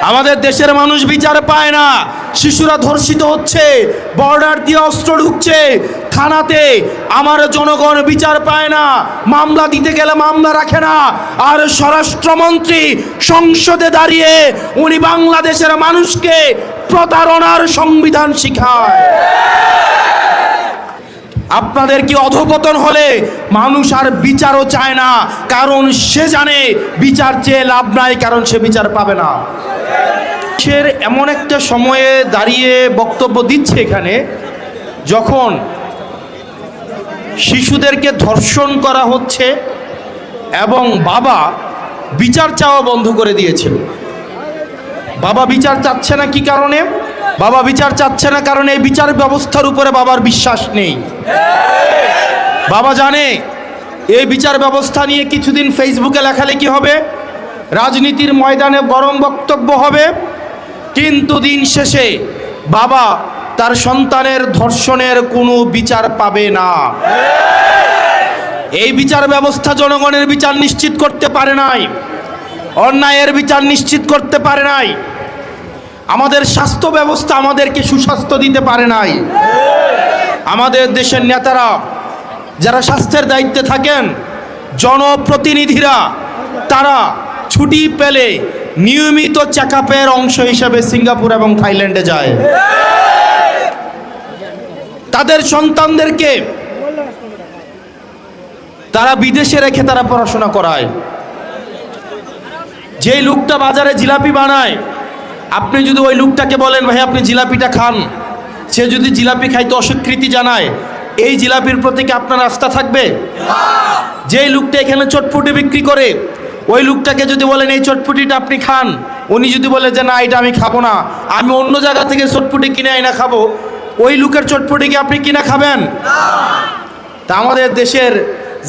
আমাদের দেশের মানুষ বিচার পায় না, শিশুরা ধর্ষিত হচ্ছে, বর্ডার দিয়ে অস্ত্র ঢুকছে থানাতে, আমার জনগণ বিচার পায় না, মামলা দিতে গেলে মামলা রাখে না, আর স্বরাষ্ট্রমন্ত্রী সংসদে দাঁড়িয়ে উনি বাংলাদেশের মানুষকে প্রতারণার সংবিধান শিখায়। আপনাদের কি অধঃপতন হলে মানুষ আর বিচারও চায় না, কারণ সে জানে বিচার চেয়ে লাভ নাই, কারণ সে বিচার পাবে না। দেশের এমন একটা সময়ে দাঁড়িয়ে বক্তব্য দিচ্ছে এখানে, যখন শিশুদেরকে ধর্ষণ করা হচ্ছে এবং বাবা বিচার চাওয়া বন্ধ করে দিয়েছিল। বাবা বিচার চাচ্ছে না কি কারণে? বাবা বিচার চাচ্ছে না কারণ এই বিচার ব্যবস্থার উপরে বাবার বিশ্বাস নেই। বাবা জানে এই বিচার ব্যবস্থা নিয়ে কিছুদিন ফেসবুকে লেখালেখি হবে, রাজনীতির ময়দানে গরম বক্তব্য হবে, কিন্তু দিন শেষে বাবা তার সন্তানের ধর্ষণের কোনো বিচার পাবে না। এই বিচার ব্যবস্থা জনগণের বিচার নিশ্চিত করতে পারে নাই, অন্যায়ের বিচার নিশ্চিত করতে পারে নাই, আমাদের স্বাস্থ্য ব্যবস্থা আমাদেরকে সুস্বাস্থ্য দিতে পারে নাই। আমাদের দেশের নেতারা যারা স্বাস্থ্যের দায়িত্বে থাকেন, জনপ্রতিনিধিরা, তারা ছুটি পেলে নিয়মিত চেকআপের অংশ হিসেবে সিঙ্গাপুর এবং থাইল্যান্ডে যায়। তাদের সন্তানদেরকে তারা বিদেশে রেখে তারা পড়াশোনা করায়। যেই লোকটা বাজারে জিলাপি বানায়, আপনি যদি ওই লোকটাকে বলেন ভাই আপনি জিলাপিটা খান, সে যদি জিলাপি খাইতে অস্বীকৃতি জানায়, এই জিলাপির প্রতি কি আপনার আস্থা থাকবে? যেই লোকটা এখানে চটপটি বিক্রি করে, ওই লোকটাকে যদি বলেন এই চটপটিটা আপনি খান, উনি যদি বলে যে না এটা আমি খাবো না, আমি অন্য জায়গা থেকে চটপটি কিনে আইনা খাবো, ওই লোকের চটপটি কি আপনি কিনা খাবেন? তা আমাদের দেশের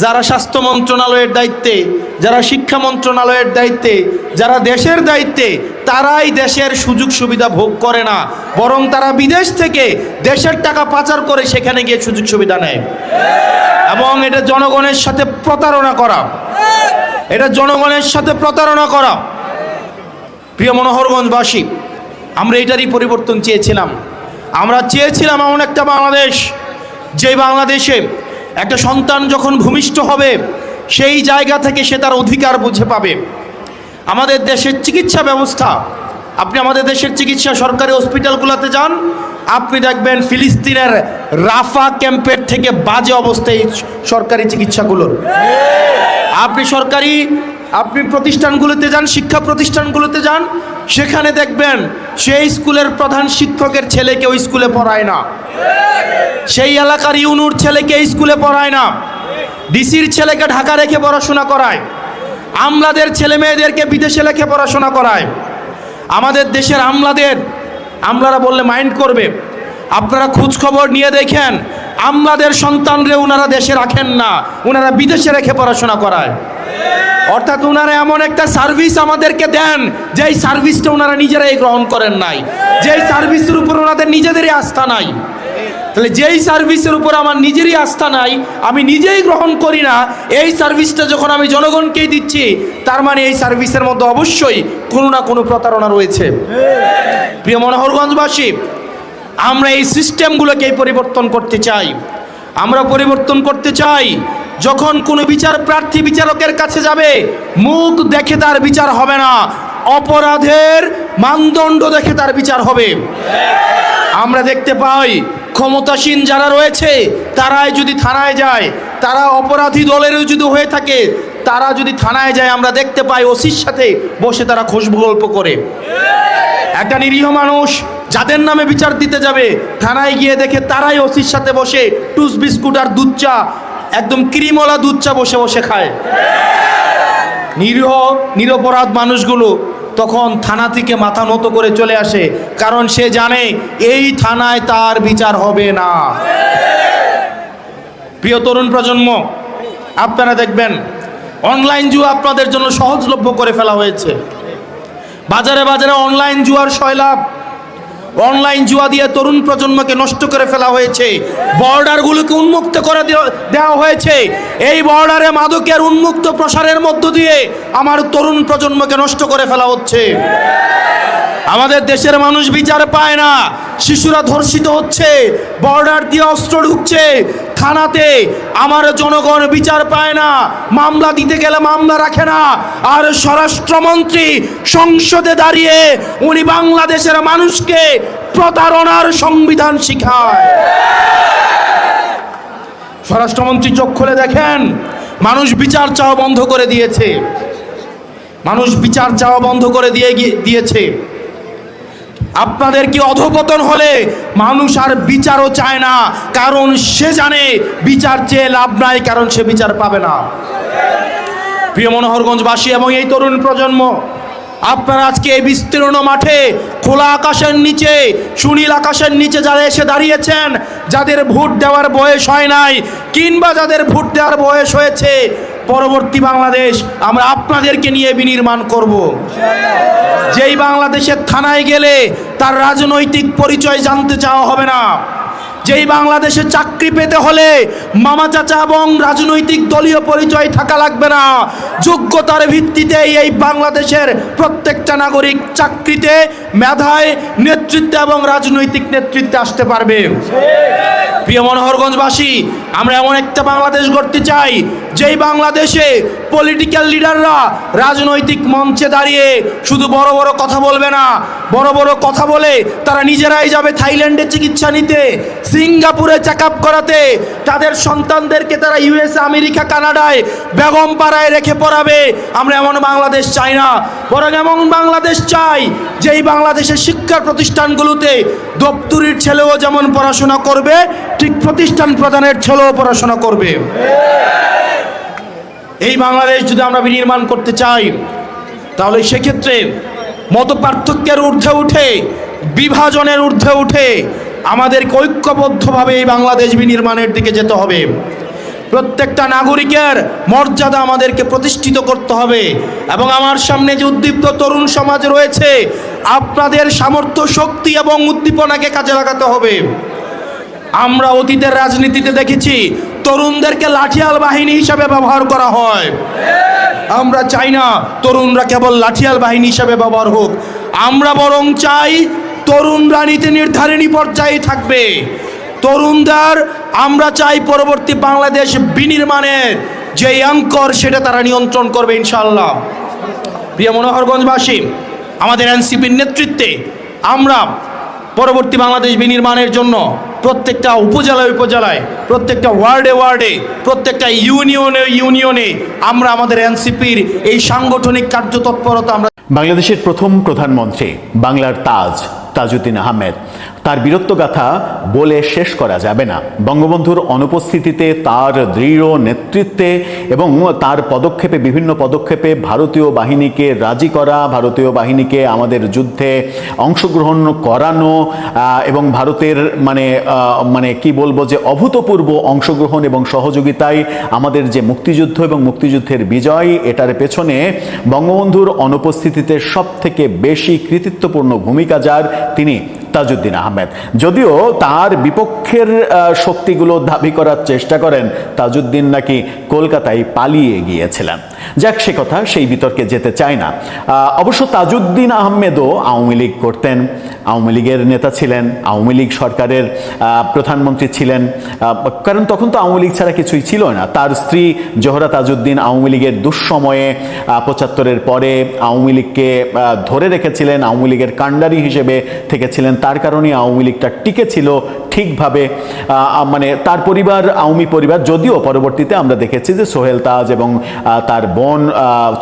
যারা স্বাস্থ্য মন্ত্রণালয়ের দায়িত্বে, যারা শিক্ষা মন্ত্রণালয়ের দায়িত্বে, যারা দেশের দায়িত্বে, তারাই দেশের সুযোগ সুবিধা ভোগ করে না, বরং তারা বিদেশ থেকে দেশের টাকা পাচার করে সেখানে গিয়ে সুযোগ সুবিধা নেয়। এবং এটা জনগণের সাথে প্রতারণা করা, এটা জনগণের সাথে প্রতারণা করা। প্রিয় মনোহরগঞ্জবাসী, আমরা এটারই পরিবর্তন চেয়েছিলাম। আমরা চেয়েছিলাম এমন একটা বাংলাদেশ, যে বাংলাদেশে একটা সন্তান যখন ভূমিষ্ঠ হবে সেই জায়গা থেকে সে তার অধিকার বুঝে পাবে। আমাদের দেশের চিকিৎসা ব্যবস্থা, আপনি আমাদের দেশের চিকিৎসা সরকারি হসপিটালগুলোতে যান, আপনি দেখবেন ফিলিস্তিনের রাফা ক্যাম্পের থেকে বাজে অবস্থায় সরকারি চিকিৎসাগুলোর। আপনি প্রতিষ্ঠানগুলোতে যান, শিক্ষা প্রতিষ্ঠানগুলোতে যান, সেখানে দেখবেন সেই স্কুলের প্রধান শিক্ষকের ছেলেকে ওই স্কুলে পড়ায় না, সেই এলাকার ইউনুর ছেলেকে স্কুলে পড়ায় না, ডিসির ছেলেকে ঢাকা রেখে পড়াশোনা করায়, আমলাদের ছেলে মেয়েদেরকে বিদেশে রেখে পড়াশোনা করায়। আমাদের দেশের আমলারা বললে মাইন্ড করবে, আপনারা খোঁজ খবর নিয়ে দেখেন, আমলাদের সন্তানরে ওনারা দেশে রাখেন না, ওনারা বিদেশে রেখে পড়াশোনা করায়। অর্থাৎ ওনারা এমন একটা সার্ভিস আমাদেরকে দেন, যেই সার্ভিসটা ওনারা নিজেরাই গ্রহণ করেন নাই, যেই সার্ভিসের উপর ওনাদের নিজেদেরই আস্থা নাই। তাহলে যেই সার্ভিসের উপর আমার নিজেরই আস্থা নাই, আমি নিজেই গ্রহণ করি না, এই সার্ভিসটা যখন আমি জনগণকেই দিচ্ছি, তার মানে এই সার্ভিসের মধ্যে অবশ্যই কোনো না কোনো প্রতারণা রয়েছে। প্রিয় মনোহরগঞ্জবাসী, আমরা এই সিস্টেমগুলোকেই পরিবর্তন করতে চাই। আমরা পরিবর্তন করতে চাই, যখন কোনো বিচার প্রার্থী বিচারকের কাছে যাবে, মুখ দেখে তার বিচার হবে না, অপরাধের মানদণ্ড দেখে তার বিচার হবে। আমরা দেখতে পাই ক্ষমতাসীন যারা রয়েছে তারাই যদি থানায় যায়, তারা অপরাধী দলেরও যদি হয়ে থাকে, তারা যদি থানায় যায়, আমরা দেখতে পাই ওসির সাথে বসে তারা খুশবু গল্প করে। একটা নিরীহ মানুষ যাদের নামে বিচার দিতে যাবে, থানায় গিয়ে দেখে তারাই ওসির সাথে বসে টুস বিস্কুট আর দুধ চা, একদম ক্রিমওয়ালা দুধ চা বসে বসে খায়। নিরপরাধ মানুষগুলো তখন থানা থেকে মাথা নত করে চলে আসে, কারণ সে জানে এই থানায় তার বিচার হবে না। প্রিয় তরুণ প্রজন্ম, আপনারা দেখবেন অনলাইন জুয়া আপনাদের জন্য সহজলভ্য করে ফেলা হয়েছে। বাজারে বাজারে অনলাইন জুয়ার সয়লাভ, অনলাইন জুয়া দিয়ে তরুণ প্রজন্মকে নষ্ট করে ফেলা হয়েছে। বর্ডারগুলোকে উন্মুক্ত করে দেওয়া হয়েছে। এই বর্ডারে মাদকের উন্মুক্ত প্রসারের মধ্য দিয়ে আমার তরুণ প্রজন্মকে নষ্ট করে ফেলা হচ্ছে। আমাদের দেশের মানুষ বিচার পায় না, শিশুরা ধর্ষিত হচ্ছে, বর্ডার দিয়ে অস্ত্র ঢুকছে থানাতে, আমার জনগণ বিচার পায় না, মামলা দিতে গেলে মামলা রাখে না। আর স্বরাষ্ট্রমন্ত্রী সংসদে দাঁড়িয়ে উনি বাংলাদেশের মানুষকে প্রতারণার সংবিধান শিখায়। স্বরাষ্ট্রমন্ত্রী চোখ খুলে দেখেন, মানুষ বিচার চাওয়া বন্ধ করে দিয়েছে, মানুষ বিচার চাওয়া বন্ধ করে দিয়েছে। আপনাদের কি অধঃপতন হলে মানুষ আর বিচারও চায় না, কারণ সে জানে বিচার চেয়ে লাভ নাই, কারণ সে বিচার পাবে না। প্রিয় মনোহরগঞ্জবাসী এবং এই তরুণ প্রজন্ম, আপনারা আজকে এই বিস্তীর্ণ মাঠে খোলা আকাশের নিচে, সুনীল আকাশের নিচে যারা এসে দাঁড়িয়েছেন, যাদের ভোট দেওয়ার বয়স হয় নাই কিংবা যাদের ভোট দেওয়ার বয়স হয়েছে, পরবর্তী বাংলাদেশ আমরা আপনাদেরকে নিয়ে বিনির্মাণ করব। যেই বাংলাদেশের থানায় গেলে তার রাজনৈতিক পরিচয় জানতে চাওয়া হবে না, যেই বাংলাদেশে চাকরি পেতে হলে মামা চাচা এবং রাজনৈতিক দলীয় পরিচয় থাকা লাগবে না, যোগ্যতার ভিত্তিতে এই বাংলাদেশের প্রত্যেকটা নাগরিক চাকরিতে, মেধায়, নেতৃত্বে এবং রাজনৈতিক নেতৃত্বে আসতে পারবে। প্রিয় মনোহরগঞ্জবাসী, আমরা এমন একটা বাংলাদেশ গড়তে চাই যেই বাংলাদেশে পলিটিক্যাল লিডাররা রাজনৈতিক মঞ্চে দাঁড়িয়ে শুধু বড় বড় কথা বলবে না, বড় বড় কথা বলে তারা নিজেরাই যাবে থাইল্যান্ডে চিকিৎসা নিতে, সিঙ্গাপুরে চেক আপ করাতে, তাদের সন্তানদেরকে তারা ইউএসএ, আমেরিকা, কানাডায় বেগম পাড়ায় রেখে পড়াবে। আমরা এমন বাংলাদেশ চাই না, বরং এমন বাংলাদেশ চাই যেই বাংলাদেশের শিক্ষা প্রতিষ্ঠানগুলোতে দপ্তরির ছেলেও যেমন পড়াশোনা করবে, ঠিক প্রতিষ্ঠান প্রধানের ছেলেও পড়াশোনা করবে। এই বাংলাদেশ যদি আমরা বিনির্মাণ করতে চাই, তাহলে সেক্ষেত্রে মত পার্থক্যের ঊর্ধ্বে উঠে, বিভাজনের ঊর্ধ্বে উঠে আমাদেরকে ঐক্যবদ্ধভাবে এই বাংলাদেশ বিনির্মাণের দিকে যেতে হবে। প্রত্যেকটা নাগরিকের মর্যাদা আমাদেরকে প্রতিষ্ঠিত করতে হবে। এবং আমার সামনে যে উদ্দীপ্ত তরুণ সমাজ রয়েছে, আপনাদের সামর্থ্য, শক্তি এবং উদ্দীপনাকে কাজে লাগাতে হবে। আমরা অতীতের রাজনীতিতে দেখেছি তরুণদেরকে লাঠিয়াল বাহিনী হিসাবে ব্যবহার করা হয়। আমরা চাই না তরুণরা কেবল লাঠিয়াল বাহিনী হিসাবে ব্যবহার হোক, আমরা বরং চাই তরুণরা নীতি নির্ধারণী পর্যায়ে থাকবে। তরুণদের আমরা চাই পরবর্তী বাংলাদেশ বিনির্মাণের যে অঙ্কর, সেটা তারা নিয়ন্ত্রণ করবে ইনশাআল্লাহ। প্রিয় মনোহরগঞ্জবাসী, আমাদের এনসিপির নেতৃত্বে আমরা পরবর্তী বাংলাদেশ বিনির্মাণের জন্য প্রত্যেকটা উপজেলায় উপজেলায়, প্রত্যেকটা ওয়ার্ডে ওয়ার্ডে, প্রত্যেকটা ইউনিয়নে ইউনিয়নে আমরা আমাদের এনসিপির এই সাংগঠনিক কার্যতৎপরতা আমরা। বাংলাদেশের প্রথম প্রধানমন্ত্রী, বাংলার তাজ, তাজউদ্দিন আহমেদ, তার বীরত্বগাথা বলে শেষ করা যাবে না। বঙ্গবন্ধুর অনুপস্থিতিতে তার দৃঢ় নেতৃত্বে এবং তার পদক্ষেপে, বিভিন্ন পদক্ষেপে ভারতীয় বাহিনীকে রাজি করা, ভারতীয় বাহিনীকে আমাদের যুদ্ধে অংশগ্রহণ করানো এবং ভারতের মানে কি বলবো যে অভূতপূর্ব অংশগ্রহণ এবং সহযোগিতায় আমাদের যে মুক্তিযুদ্ধ এবং মুক্তিযুদ্ধের বিজয়, এটার পেছনে বঙ্গবন্ধুর অনুপস্থিতিতে সবথেকে বেশি কৃতিত্বপূর্ণ ভূমিকা যার, তিনি তাজউদ্দিন আহমেদ। যদিও তার বিপক্ষের শক্তিগুলো দাবি করার চেষ্টা করেন তাজউদ্দিন নাকি কলকাতায় পালিয়ে গিয়েছিলেন। যাক, সে কথা, সেই বিতর্কে যেতে চায় না। অবশ্য তাজউদ্দিন আহমেদও আওয়ামী লীগ করতেন, আওয়ামী লীগের নেতা ছিলেন, আওয়ামী লীগ সরকারের প্রধানমন্ত্রী ছিলেন, কারণ তখন তো আওয়ামী লীগ ছাড়া কিছুই ছিল না। তার স্ত্রী জোহরা তাজউদ্দিন আওয়ামী লীগের দুঃসময়ে ৭৫-এর পরে আওয়ামী লীগকে ধরে রেখেছিলেন, আওয়ামী লীগের কাণ্ডারি হিসেবে থেকেছিলেন। তার কারণে আওয়ামী লীগটা টিকে ছিল ঠিকভাবে। তার পরিবার, আওয়ামী পরিবার, যদিও পরবর্তীতে আমরা দেখেছি যে সোহেল তাজ এবং তার বোন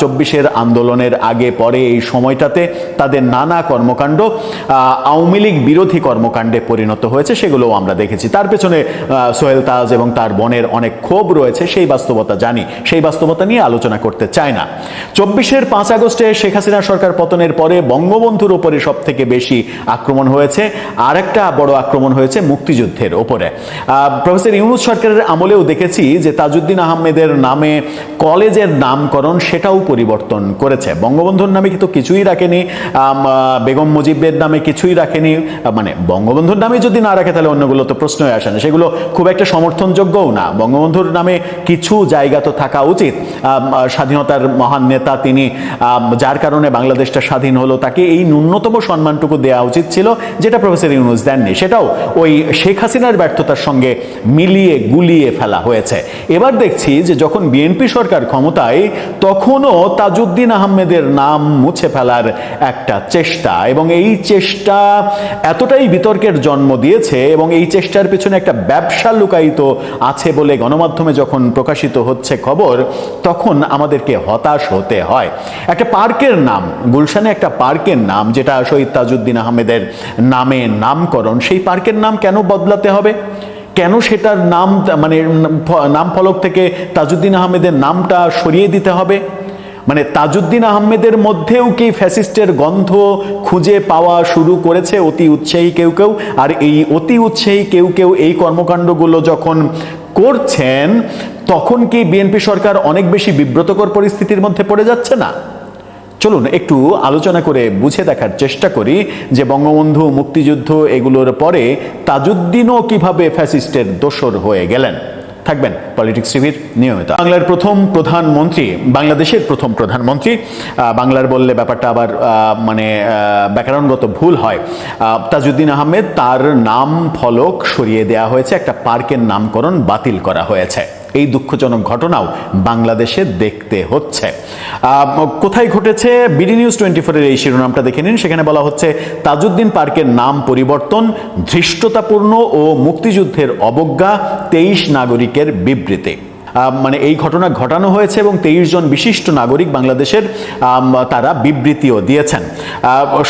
২৪-এর আন্দোলনের আগে পরে এই সময়টাতে তাদের নানা কর্মকাণ্ড আওয়ামী লীগ বিরোধী কর্মকাণ্ডে পরিণত হয়েছে, সেগুলোও আমরা দেখেছি। তার পেছনে সোহেল তাজ এবং তার বোনের অনেক ক্ষোভ রয়েছে, সেই বাস্তবতা জানি, সেই বাস্তবতা নিয়ে আলোচনা করতে চায় না। ২৪-এর ৫ আগস্টে শেখ হাসিনা সরকার পতনের পরে বঙ্গবন্ধুর ওপরে সব থেকে বেশি আক্রমণ হয়েছে। আর একটা বড় আক্রমণ হয়েছে মুক্তিযুদ্ধের ওপরে। প্রফেসর ইউনূস সরকারের আমলেও দেখেছি যে তাজউদ্দিন আহমেদের নামে কলেজের নামকরণ সেটাও পরিবর্তন করেছে। বঙ্গবন্ধুর নামে কিন্তু কিছুই রাখেনি, বেগম মুজিবের নামে কিছু কিছুই রাখেনি, মানে বঙ্গবন্ধুর নামে যদি না রাখে তাহলে অন্যগুলো তো প্রশ্নই আসে না, সেগুলো খুব একটা সমর্থনযোগ্যও না। বঙ্গবন্ধুর নামে কিছু জায়গা তো থাকা উচিত। স্বাধীনতার মহান নেতা তিনি, যার কারণে বাংলাদেশটা স্বাধীন হলো, তাকে এই ন্যূনতম সম্মানটুকু দেওয়া উচিত ছিল, যেটা প্রফেসর ইউনূস দেননি। সেটাও ওই শেখ হাসিনার ব্যর্থতার সঙ্গে মিলিয়ে গুলিয়ে ফেলা হয়েছে। এবার দেখছি যে যখন বিএনপি সরকার ক্ষমতায়, তখনও তাজউদ্দিন আহমেদের নাম মুছে ফেলার একটা চেষ্টা, এবং এই চেষ্টা এতটাই বিতর্কের জন্ম দিয়েছে এবং এই চেষ্টার পেছনে একটা ব্যবসা লুকায়িত আছে বলে গণমাধ্যমে যখন প্রকাশিত হচ্ছে খবর, তখন আমাদেরকে হতাশ হতে হয়। একটা পার্কের নাম, গুলশানে একটা পার্কের নাম যেটা শহীদ তাজউদ্দিন আহমেদের নামে নামকরণ, সেই পার্কের নাম কেন বদলাতে হবে? কেন সেটার নাম, মানে নাম ফলক থেকে তাজউদ্দিন আহমেদের নামটা সরিয়ে দিতে হবে? মানে তাজউদ্দিন আহমেদের মধ্যেও কি ফ্যাসিস্টের গন্ধ খুঁজে পাওয়া শুরু করেছে অতি উৎসাহী কেউ কেউ? আর এই অতি উৎসাহী কেউ কেউ এই কর্মকাণ্ডগুলো যখন করছেন, তখন কি বিএনপি সরকার অনেক বেশি বিব্রতকর পরিস্থিতির মধ্যে পড়ে যাচ্ছে না? চলুন একটু আলোচনা করে বুঝে দেখার চেষ্টা করি যে বঙ্গবন্ধু, মুক্তিযুদ্ধ এগুলোর পরে তাজউদ্দিনও কিভাবে ফ্যাসিস্টের দোসর হয়ে গেলেন। থাকবেন পলিটিক্স টিভির নিয়মিত। বাংলার প্রথম প্রধানমন্ত্রী, বাংলাদেশের প্রথম প্রধানমন্ত্রী, বাংলার বললে ব্যাপারটা আবার মানে ব্যাকরণগত ভুল হয়, তাজউদ্দিন আহমেদ, তার নাম ফলক সরিয়ে দেওয়া হয়েছে, একটা পার্কের নামকরণ বাতিল করা হয়েছে। এই দুঃখজনক ঘটনাও বাংলাদেশে দেখতে হচ্ছে। কোথায় ঘটেছে? বিডি নিউজ 24-এর এই শিরোনামটা দেখে নিন। সেখানে বলা হচ্ছে, তাজউদ্দিন পার্কের নাম পরিবর্তন ধৃষ্টতাপূর্ণ ও মুক্তিযুদ্ধের অবজ্ঞা, 23 নাগরিকের বিবৃতি। মানে এই ঘটনা ঘটানো হয়েছে এবং 23 জন বিশিষ্ট নাগরিক বাংলাদেশের তারা বিবৃতিও দিয়েছেন।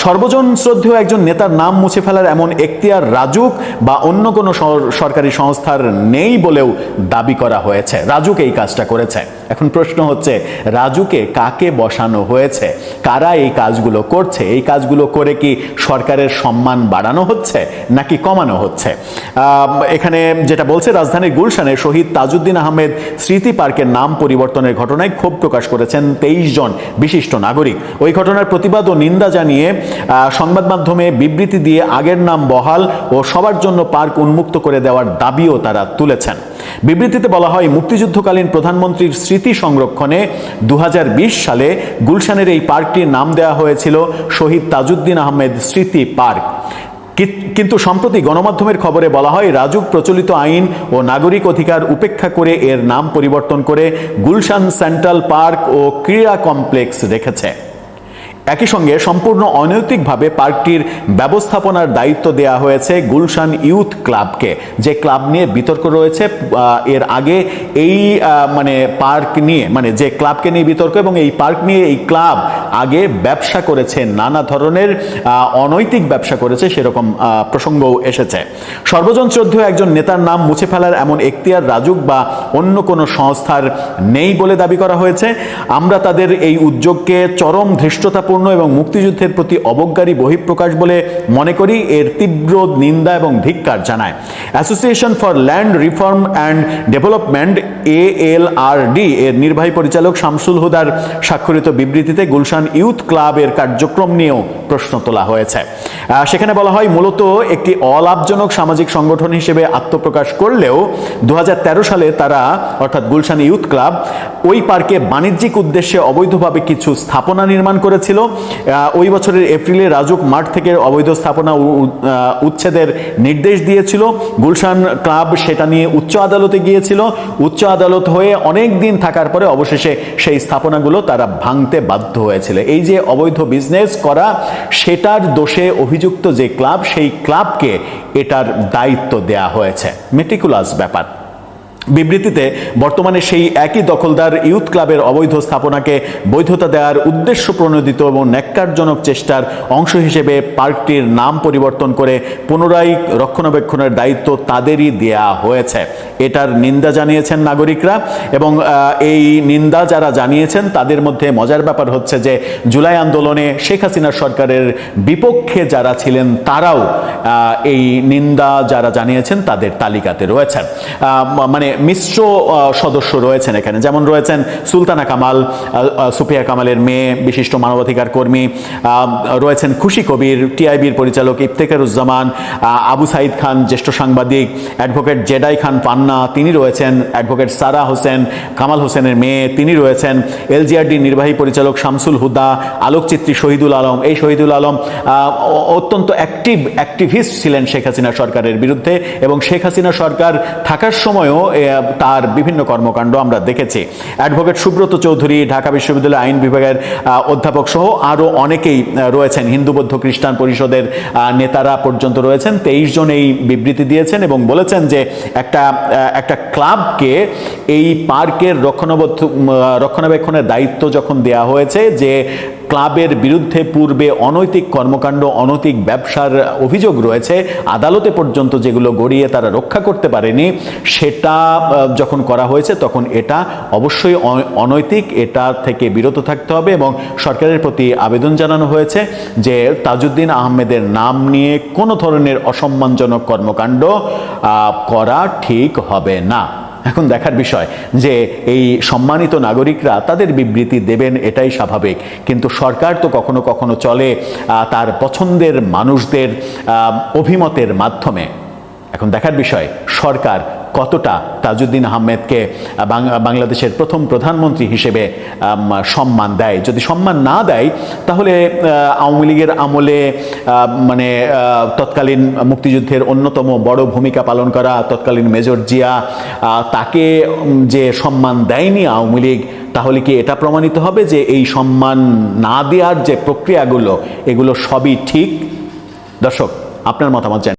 সর্বজন শ্রদ্ধেয় একজন নেতার নাম মুছে ফেলার এমন এখতিয়ার রাজুক বা অন্য কোনো সরকারি সংস্থার নেই বলেও দাবি করা হয়েছে। রাজুক এই কাজটা করেছে। এখন প্রশ্ন হচ্ছে, রাজুকে কাকে বসানো হয়েছে? কারা এই কাজগুলো করছে? এই কাজগুলো করে কি সরকারের সম্মান বাড়ানো হচ্ছে নাকি কমানো হচ্ছে? এখানে যেটা বলছে, রাজধানীর গুলশানে শহীদ তাজউদ্দিন আহমেদ স্মৃতি পার্কের নাম পরিবর্তনের ঘটনায় ক্ষোভ প্রকাশ করেছেন 23 জন বিশিষ্ট নাগরিক। ওই ঘটনার প্রতিবাদ ও নিন্দা জানিয়ে সংবাদ মাধ্যমে বিবৃতি দিয়ে আগের নাম বহাল ও সবার জন্য পার্ক উন্মুক্ত করে দেওয়ার দাবিও তারা তুলেছেন। বিবৃতিতে বলা হয়, মুক্তিযুদ্ধকালীন প্রধানমন্ত্রীর স্মৃতি সংরক্ষণে 2020 সালে গুলশানের এই পার্কটির নাম দেওয়া হয়েছিল শহীদ তাজউদ্দিন আহমেদ স্মৃতি পার্ক। কিন্তু সম্প্রতি গণমাধ্যমের খবরে বলা হয়, রাজুক প্রচলিত আইন ও নাগরিক অধিকার উপেক্ষা করে এর নাম পরিবর্তন করে গুলশান সেন্ট্রাল পার্ক ও ক্রীড়া কমপ্লেক্স রেখেছে। একই সঙ্গে সম্পূর্ণ অনৈতিকভাবে পার্কটির ব্যবস্থাপনার দায়িত্ব দেওয়া হয়েছে গুলশান ইউথ ক্লাবকে, যে ক্লাব নিয়ে বিতর্ক রয়েছে। এর আগে এই মানে পার্ক নিয়ে, মানে যে ক্লাবকে নিয়ে বিতর্ক, এবং এই পার্ক নিয়ে এই ক্লাব আগে ব্যবসা করেছে, নানা ধরনের অনৈতিক ব্যবসা করেছে, সেরকম প্রসঙ্গও এসেছে। সর্বজন শ্রদ্ধেয় একজন নেতার নাম মুছে ফেলার এমন এখতিয়ার রাজুক বা অন্য কোনো সংস্থার নেই বলে দাবি করা হয়েছে। আমরা তাদের এই উদ্যোগকে চরম ধৃষ্টতাপূর্ণ এবং মুক্তিযুদ্ধের প্রতি অবজ্ঞারই বহিঃপ্রকাশ বলে মনে করি। এর তীব্র নিন্দা এবং ধিক্কার জানায়। Association for land reform and development ALRD এর নির্বাহী পরিচালক শামসুল হুদার স্বাক্ষরিত বিবৃতিতে গুলশান ইউথ ক্লাবের কার্যক্রম নিয়েও প্রশ্ন তোলা হয়েছে। সেখানে বলা হয়, মূলত একটি অলাভজনক সামাজিক সংগঠন হিসেবে আত্মপ্রকাশ করলেও 2013 সালে তারা, অর্থাৎ গুলশান ইউথ ক্লাব, ওই পার্কে বাণিজ্যিক উদ্দেশ্যে অবৈধভাবে কিছু স্থাপনা নির্মাণ করেছিল। ওই বছরের এপ্রিলে রাজুক মাঠ থেকে অবৈধ স্থাপনা উচ্ছেদের নির্দেশ দিয়েছিল। গুলশান ক্লাব সেটা নিয়ে উচ্চ আদালতে গিয়েছিল। উচ্চ আদালত হয়ে অনেক দিন থাকার পরে অবশেষে সেই স্থাপনাগুলো তারা ভাঙতে বাধ্য হয়েছিল। এই যে অবৈধ বিজনেস করা, সেটার দোষে অভিযুক্ত যে ক্লাব, সেই ক্লাবকে এটার দায়িত্ব দেয়া হয়েছে। মেটিকুলাস ব্যাপার। বিবৃতিতে বর্তমানে সেই একই দখলদার ইউথ ক্লাবের অবৈধ স্থাপনাকে বৈধতা দেওয়ার উদ্দেশ্য প্রণোদিত এবং ন্যাক্কারজনক চেষ্টার অংশ হিসেবে পার্কটির নাম পরিবর্তন করে পুনরায় রক্ষণাবেক্ষণের দায়িত্ব তাদেরই দেয়া হয়েছে। এটার নিন্দা জানিয়েছেন নাগরিকরা। এবং এই নিন্দা যারা জানিয়েছেন তাদের মধ্যে মজার ব্যাপার হচ্ছে যে জুলাই আন্দোলনে শেখ হাসিনার সরকারের বিপক্ষে যারা ছিলেন তারাও এই নিন্দা যারা জানিয়েছেন তাদের তালিকাতে রয়েছেন। মানে মিশ্র সদস্য রয়েছেন এখানে, যেমন রয়েছেন সুলতানা কামাল, সুফিয়া কামালের মেয়ে, বিশিষ্ট মানবাধিকার কর্মী, রয়েছেন খুশি কবির, টিআইবির পরিচালক ইফতেখারুজ্জামান, আবু সাইদ খান জ্যেষ্ঠ সাংবাদিক, অ্যাডভোকেট জেডাই খান পান্না তিনি রয়েছেন, অ্যাডভোকেট সারা হোসেন কামাল হোসেনের মেয়ে তিনি রয়েছেন, এলজিআরডি নির্বাহী পরিচালক শামসুল হুদা, আলোকচিত্রী শহীদুল আলম। এই শহীদুল আলম অত্যন্ত অ্যাক্টিভিস্ট ছিলেন শেখ হাসিনা সরকারের বিরুদ্ধে, এবং শেখ হাসিনা সরকার থাকার সময়ও তার বিভিন্ন কর্মকাণ্ড আমরা দেখেছি। অ্যাডভোকেট সুব্রত চৌধুরী, ঢাকা বিশ্ববিদ্যালয়ের আইন বিভাগের অধ্যাপক সহ আরও অনেকেই রয়েছেন, হিন্দু বৌদ্ধ খ্রিস্টান পরিষদের নেতারা পর্যন্ত রয়েছেন। 23 জন এই বিবৃতি দিয়েছেন এবং বলেছেন যে একটা ক্লাবকে এই পার্কের রক্ষণাবেক্ষণের দায়িত্ব যখন দেয়া হয়েছে, যে ক্লাবের বিরুদ্ধে পূর্বে অনৈতিক কর্মকাণ্ড, অনৈতিক ব্যবসার অভিযোগ রয়েছে, আদালতে পর্যন্ত যেগুলো গড়িয়ে তারা রক্ষা করতে পারেনি, সেটা যখন করা হয়েছে তখন এটা অবশ্যই অনৈতিক, এটা থেকে বিরত থাকতে হবে। এবং সরকারের প্রতি আবেদন জানানো হয়েছে যে তাজউদ্দিন আহমেদের নাম নিয়ে কোনো ধরনের অসম্মানজনক কর্মকাণ্ড করা ঠিক হবে না। এখন দেখার বিষয় যে এই সম্মানিত নাগরিকরা তাদের বিবৃতি দেবেন, এটাই স্বাভাবিক, কিন্তু সরকার তো কখনো কখনো চলে তার পছন্দের মানুষদের অভিমতের মাধ্যমে। এখন দেখার বিষয় সরকার কতটা তাজউদ্দিন আহমেদকে বাংলাদেশের প্রথম প্রধানমন্ত্রী হিসেবে সম্মান দেয়। যদি সম্মান না দেয় তাহলে আওয়ামী লীগের আমলে মানে তৎকালীন মুক্তিযুদ্ধের অন্যতম বড় ভূমিকা পালন করা তৎকালীন মেজর জিয়া, তাকে যে সম্মান দেয়নি আওয়ামী লীগ, তাহলে কি এটা প্রমাণিত হবে যে এই সম্মান না দেওয়ার যে প্রক্রিয়াগুলো এগুলো সবই ঠিক? দর্শক, আপনার মতামত জানান।